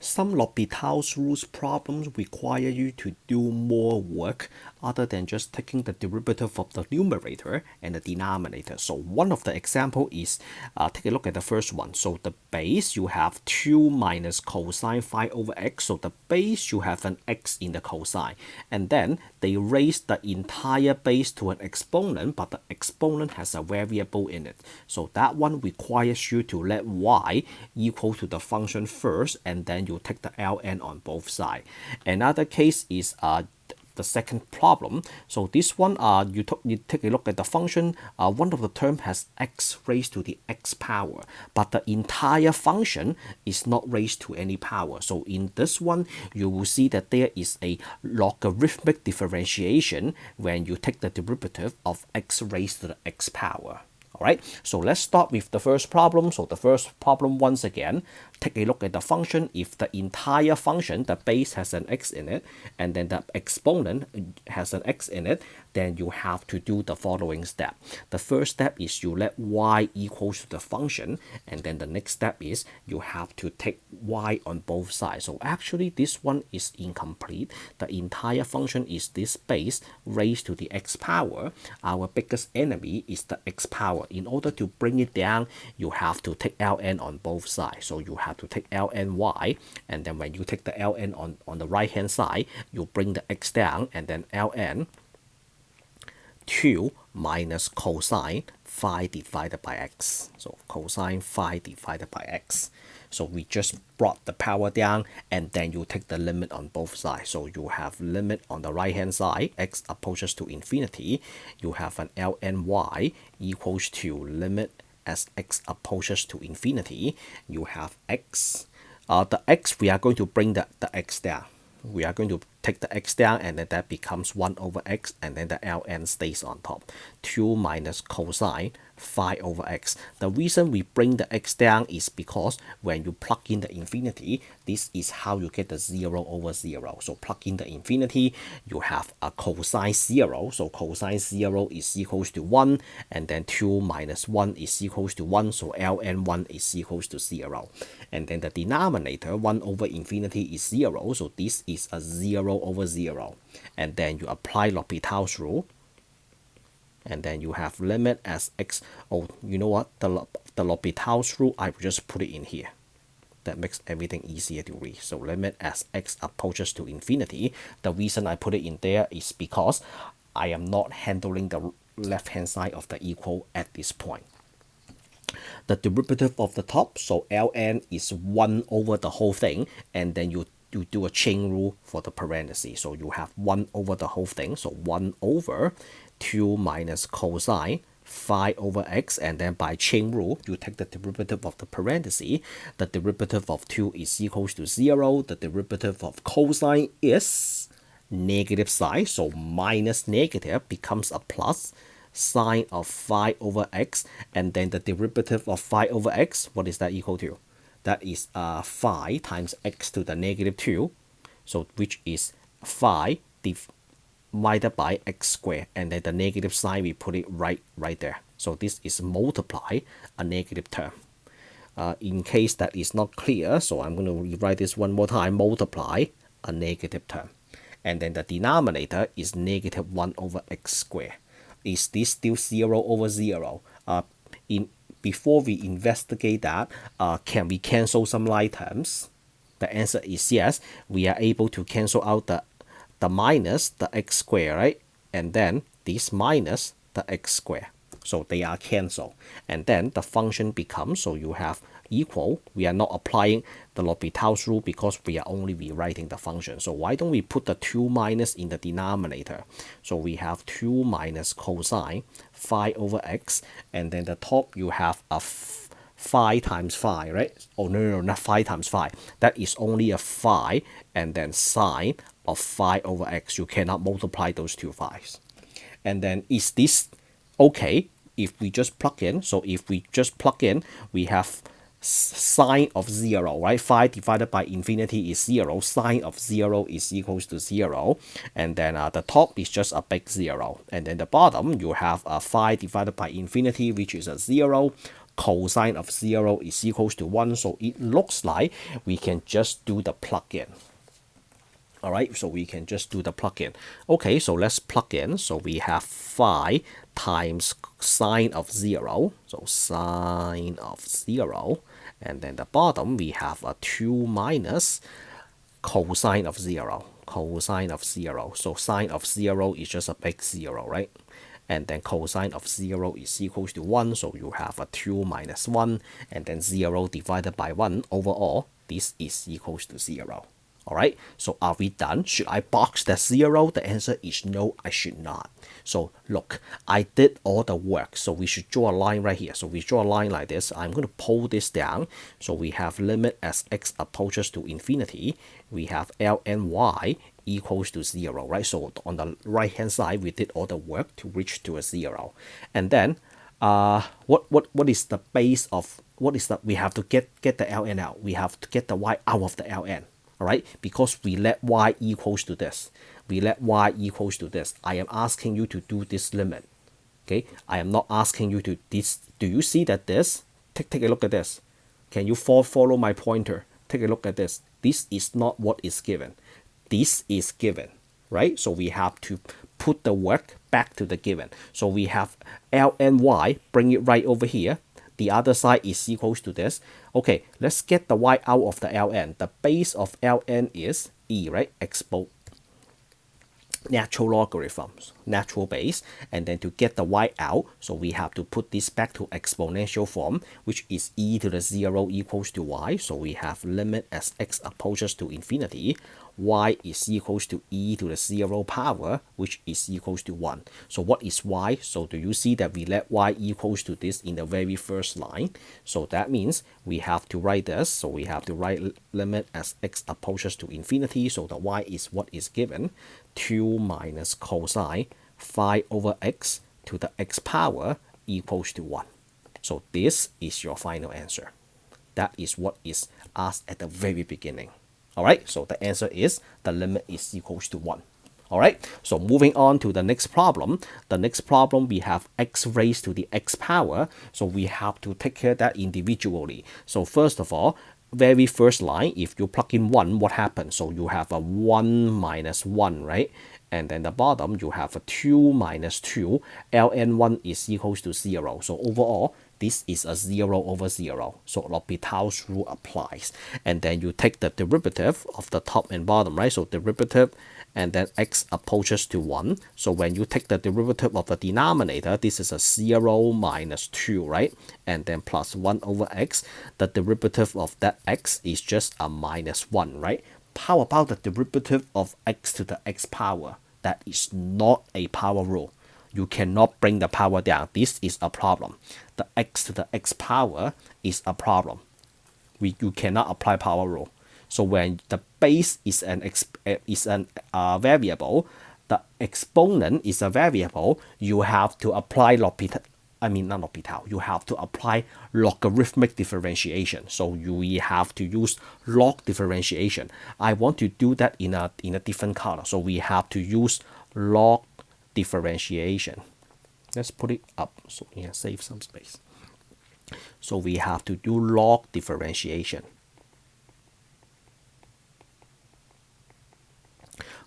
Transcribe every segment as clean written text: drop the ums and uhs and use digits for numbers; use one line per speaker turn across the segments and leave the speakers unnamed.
Some L'Hopital's rules problems require you to do more work other than just taking the derivative of the numerator and the denominator. So one of the example is, take a look at the first one. So the base, you have 2 minus cosine phi over x. So the base, you have an x in the cosine. And then they raise the entire base to an exponent, but the exponent has a variable in it. So that one requires you to let y equal to the function first, and then you take the ln on both sides. Another case is the second problem. So this one, you take a look at the function. One of the term has x raised to the x power, but the entire function is not raised to any power. So in this one, you will see that there is a logarithmic differentiation when you take the derivative of x raised to the x power. Alright, so let's start with the first problem. So the first problem, once again, take a look at the function. If the entire function, the base has an x in it, and then the exponent has an x in it, then you have to do the following step. The first step is you let y equals to the function, and then the next step is you have to take y on both sides. So actually this one is incomplete. The entire function is this base raised to the x power. Our biggest enemy is the x power. In order to bring it down, you have to take ln on both sides. So you have to take ln y, and then when you take the ln on the right hand side, you bring the x down, and then ln 2 minus cosine phi divided by x. So cosine phi divided by x. So we just brought the power down, and then you take the limit on both sides. So you have limit on the right hand side, x approaches to infinity. You have an ln y equals to limit as x approaches to infinity. You have x. The x, we are going to bring the x down. We are going to take the x down, and then that becomes 1 over x, and then the ln stays on top. 2 minus cosine phi over x. The reason we bring the x down is because when you plug in the infinity, this is how you get the 0 over 0. So plug in the infinity, you have a cosine 0. So cosine 0 is equals to 1, and then 2 minus 1 is equals to 1. So ln 1 is equals to 0. And then the denominator, 1 over infinity, is 0. So this is a 0 over 0. And then you apply L'Hopital's rule, and then you have limit as x. Oh, you know what? The L'Hopital's rule, I will just put it in here. That makes everything easier to read. So limit as x approaches to infinity. The reason I put it in there is because I am not handling the left hand side of the equal at this point. The derivative of the top, so ln is 1 over the whole thing, and then you do a chain rule for the parentheses. So you have 1 over the whole thing. So 1 over 2 minus cosine phi over x, and then by chain rule, you take the derivative of the parenthesis. The derivative of 2 is equals to 0. The derivative of cosine is negative sign, so minus negative becomes a plus. Sine of phi over x, and then the derivative of phi over x, what is that equal to? That is phi times x to the negative 2, so which is phi divided by x squared, and then the negative sign, we put it right there. So this is multiply a negative term. In case that is not clear, so I'm going to rewrite this one more time. Multiply a negative term, and then the denominator is negative 1 over x squared. Is this still 0 over 0? Before we investigate that, can we cancel some like terms? The answer is yes. We are able to cancel out the minus, the x squared, right? And then this minus the x squared. So they are cancelled. And then the function becomes, so you have equal. We are not applying the L'Hopital's rule because we are only rewriting the function. So why don't we put the 2 minus in the denominator? So we have 2 minus cosine phi over x, and then the top you have a phi times phi, right? Oh no, not phi times phi. That is only a phi, and then sine of phi over x. You cannot multiply those two phi's. And then is this okay if we just plug in? So if we just plug in, we have sine of 0, right? Phi divided by infinity is 0. Sine of 0 is equals to 0. And then the top is just a big 0. And then the bottom, you have a phi divided by infinity, which is a 0, cosine of 0 is equals to 1. So it looks like we can just do the plug-in. All right, so we can just do the plug-in. Okay, so let's plug in. So we have phi times sine of 0. So sine of 0. And then the bottom, we have a 2 minus cosine of 0. Cosine of 0. So sine of 0 is just a big 0, right? And then cosine of 0 is equals to 1. So you have a 2 minus 1. And then 0 divided by 1. Overall, this is equals to 0. All right, so are we done? Should I box that 0? The answer is no, I should not. So look, I did all the work. So we should draw a line right here. So we draw a line like this. I'm going to pull this down. So we have limit as x approaches to infinity. We have ln y equals to 0, right? So on the right hand side, we did all the work to reach to a 0. And then what is the base of, what is the, we have to get the ln out. We have to get the y out of the ln. All right, because we let y equals to this. We let y equals to this. I am asking you to do this limit. Okay, I am not asking you to this. Do you see that this? Take a look at this. Can you follow my pointer? Take a look at this. This is not what is given. This is given, right? So we have to put the work back to the given. So we have ln y, bring it right over here. The other side is equals to this. Okay, let's get the y out of the ln. The base of ln is e, right? Natural logarithms, natural base. And then to get the y out, so we have to put this back to exponential form, which is e to the 0 equals to y. So we have limit as x approaches to infinity. Y is equals to e to the 0 power, which is equals to 1. So what is y? So do you see that we let y equals to this in the very first line? So that means we have to write this. So we have to write limit as x approaches to infinity. So the y is what is given. 2 minus cosine phi over x to the x power equals to 1. So this is your final answer. That is what is asked at the very beginning. All right, so the answer is the limit is equals to 1. All right, so moving on to the next problem. The next problem, we have x raised to the x power. So we have to take care of that individually. So first of all, very first line, if you plug in 1, what happens? So you have a 1 minus 1, right? And then the bottom, you have a 2 minus 2. ln 1 is equals to 0. So overall, this is a 0 over 0. So L'Hopital's rule applies. And then you take the derivative of the top and bottom, right? So derivative, and then x approaches to 1. So when you take the derivative of the denominator, this is a 0 minus 2, right? And then plus 1 over x. The derivative of that x is just a minus 1, right? How about the derivative of x to the x power? That is not a power rule. You cannot bring the power down. This is a problem. The x to the x power is a problem. You cannot apply power rule. So when the base is an variable, the exponent is a variable, you have to apply you have to apply logarithmic differentiation. So we have to use log differentiation. I want to do that in a different color. So we have to use log differentiation. Let's put it up so we can save some space. So we have to do log differentiation.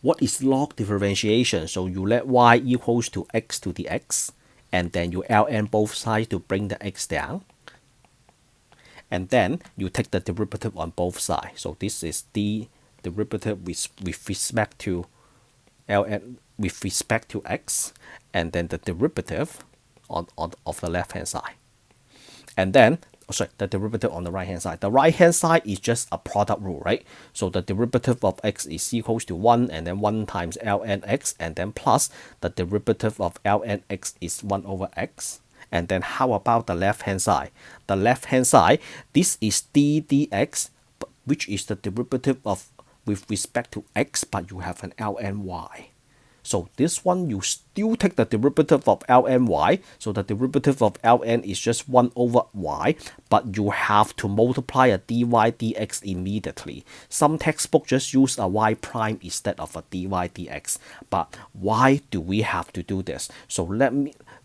What is log differentiation? So you let y equals to x to the x, and then you ln both sides to bring the x down. And then you take the derivative on both sides. So this is the derivative with respect to ln with respect to x, and then the derivative of the left hand side. And then the derivative on the right hand side. The right hand side is just a product rule, right? So the derivative of x is equals to 1, and then 1 times ln x, and then plus the derivative of ln x is 1 over x. And then how about the left hand side? The left hand side, this is d dx, which is the derivative of with respect to x, but you have an ln y. So this one, you still take the derivative of ln y. So the derivative of ln is just 1 over y, but you have to multiply a dy dx immediately. Some textbooks just use a y prime instead of a dy dx. But why do we have to do this? So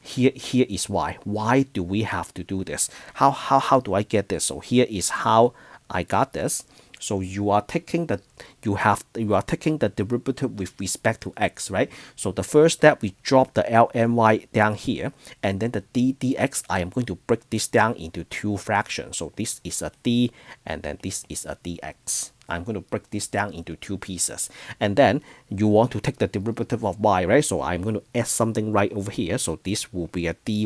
here is why. Why do we have to do this? How do I get this? So here is how I got this. So you are taking the derivative with respect to x, right? So the first step, we drop the lny down here, and then the d dx, I am going to break this down into two fractions. So this is a d, and then this is a dx. I'm going to break this down into two pieces. And then you want to take the derivative of y, right? So I'm going to add something right over here. So this will be a dy,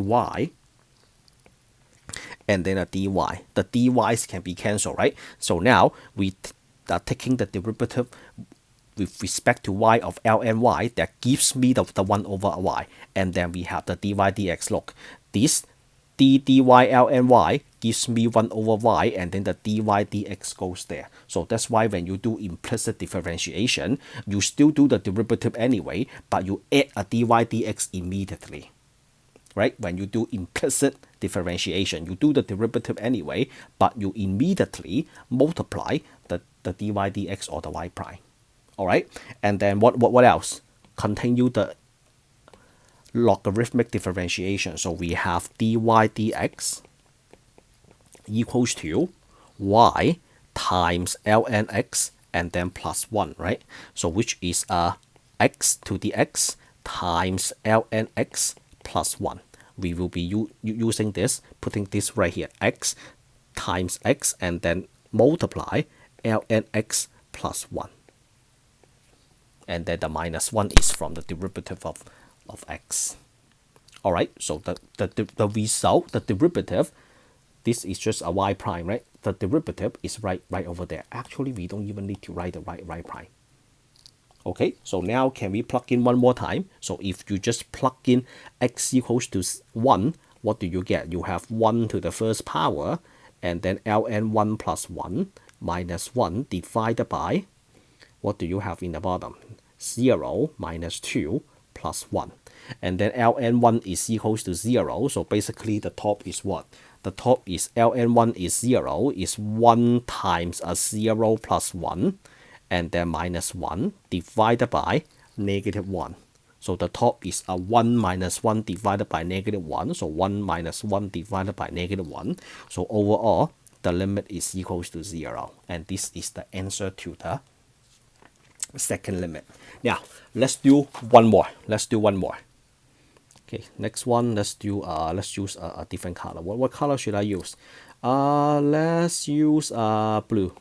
and then a dy. The dy's can be cancelled, right? So now we are taking the derivative with respect to y of lny. That gives me the 1 over y. And then we have the dy dx. Look, this d dy lny gives me 1 over y, and then the dy dx goes there. So that's why when you do implicit differentiation, you still do the derivative anyway, but you add a dy dx immediately. Right? When you do implicit differentiation, you do the derivative anyway, but you immediately multiply the dy dx or the y prime. All right? And then what else? Continue the logarithmic differentiation. So we have dy dx equals to y times ln x and then plus 1, right? So which is x to the x times ln x plus 1. We will be using this, putting this right here, x times x, and then multiply ln x plus 1. And then the minus 1 is from the derivative of x. All right, so the result, the derivative, this is just a y prime, right? The derivative is right over there. Actually, we don't even need to write the y prime. Okay, so now can we plug in one more time? So if you just plug in x equals to 1, what do you get? You have 1 to the first power, and then ln 1 plus 1 minus 1 divided by, what do you have in the bottom? 0 minus 2 plus 1. And then ln 1 is equals to 0, so basically the top is what? The top is ln 1 is 0, is 1 times a 0 plus 1, and then minus 1 divided by negative 1. So the top is a 1 minus 1 divided by negative 1. So 1 minus 1 divided by negative 1. So overall, the limit is equals to 0. And this is the answer to the second limit. Now, let's do one more. Okay, next one, let's use a different color. What color should I use? Let's use blue.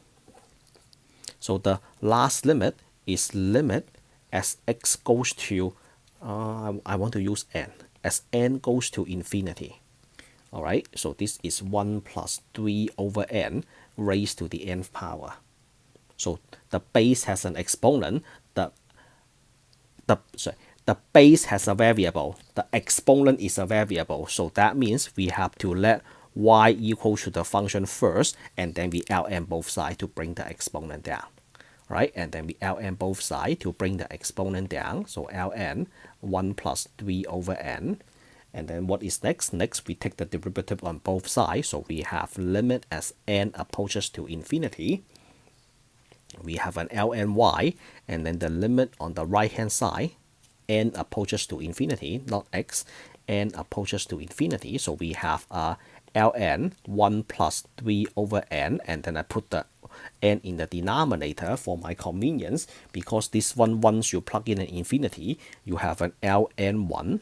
So the last limit is limit as x goes to, I want to use n, as n goes to infinity. All right, so this is 1 plus 3 over n raised to the nth power. So the base has an exponent, the base has a variable, the exponent is a variable. So that means we have to let y equal to the function first, and then we ln both sides to bring the exponent down. Right? And then we ln both sides to bring the exponent down. So ln 1 plus 3 over n. And then what is next? Next, we take the derivative on both sides. So we have limit as n approaches to infinity. We have an ln y, and then the limit on the right hand side, n approaches to infinity, not x, n approaches to infinity. So we have ln 1 plus 3 over n, and then I put the n in the denominator for my convenience, because this one, once you plug in an infinity, you have an ln 1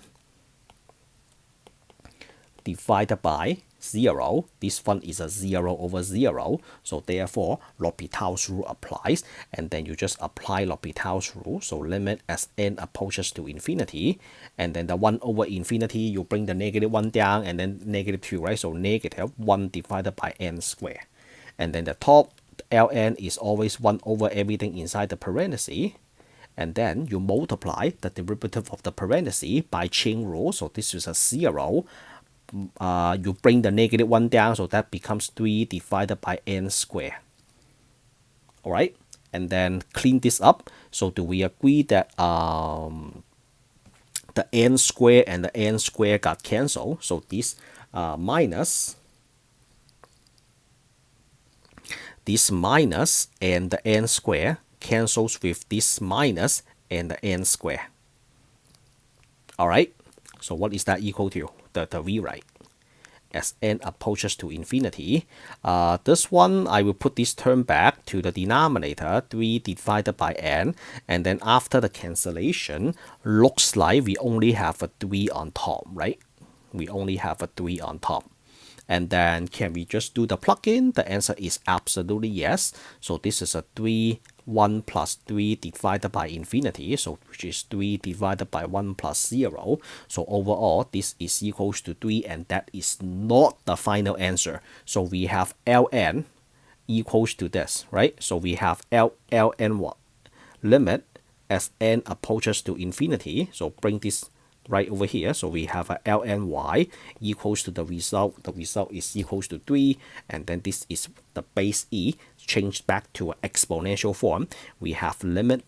divided by 0. This one is a 0 over 0, so therefore L'Hopital's rule applies, and then you just apply L'Hopital's rule. So limit as n approaches to infinity, and then the 1 over infinity, you bring the negative 1 down, and then negative 2, right? So negative 1 divided by n squared. And then the top ln is always 1 over everything inside the parenthesis, and then you multiply the derivative of the parenthesis by chain rule. So this is a 0. You bring the negative 1 down, so that becomes 3 divided by n squared. All right, and then clean this up. So do we agree that the n squared and the n squared got cancelled? So this minus and the n squared cancels with this minus and the n squared. All right, So what is that equal to? The rewrite. As n approaches to infinity, this one I will put this term back to the denominator, 3 divided by n, and then after the cancellation, looks like we only have a 3 on top, right? We only have a 3 on top. And then can we just do the plug-in? The answer is absolutely yes. So this is a 3, 1 plus 3 divided by infinity, so which is 3 divided by 1 plus 0. So overall, this is equals to 3, and that is not the final answer. So we have ln equals to this, right? So we have ln limit as n approaches to infinity. So bring this right over here. So we have a ln y equals to the result. The result is equals to 3, and then this is the base e changed back to an exponential form. We have limit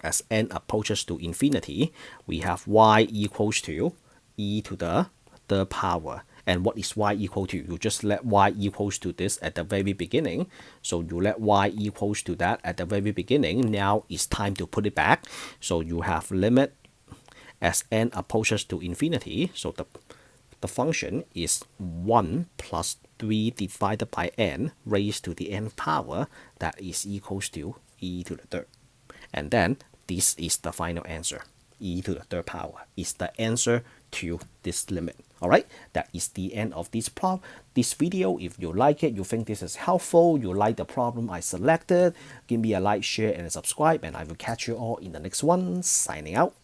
as n approaches to infinity. We have y equals to e to the third power. And what is y equal to? You just let y equals to this at the very beginning. So you let y equals to that at the very beginning. Now it's time to put it back. So you have limit as n approaches to infinity. So the function is 1 plus 3 divided by n raised to the n power. That is equals to e to the third. And then this is the final answer. E to the third power is the answer to this limit. Alright, that is the end of this video. If you like it, you think this is helpful, you like the problem I selected, give me a like, share, and subscribe, and I will catch you all in the next one. Signing out.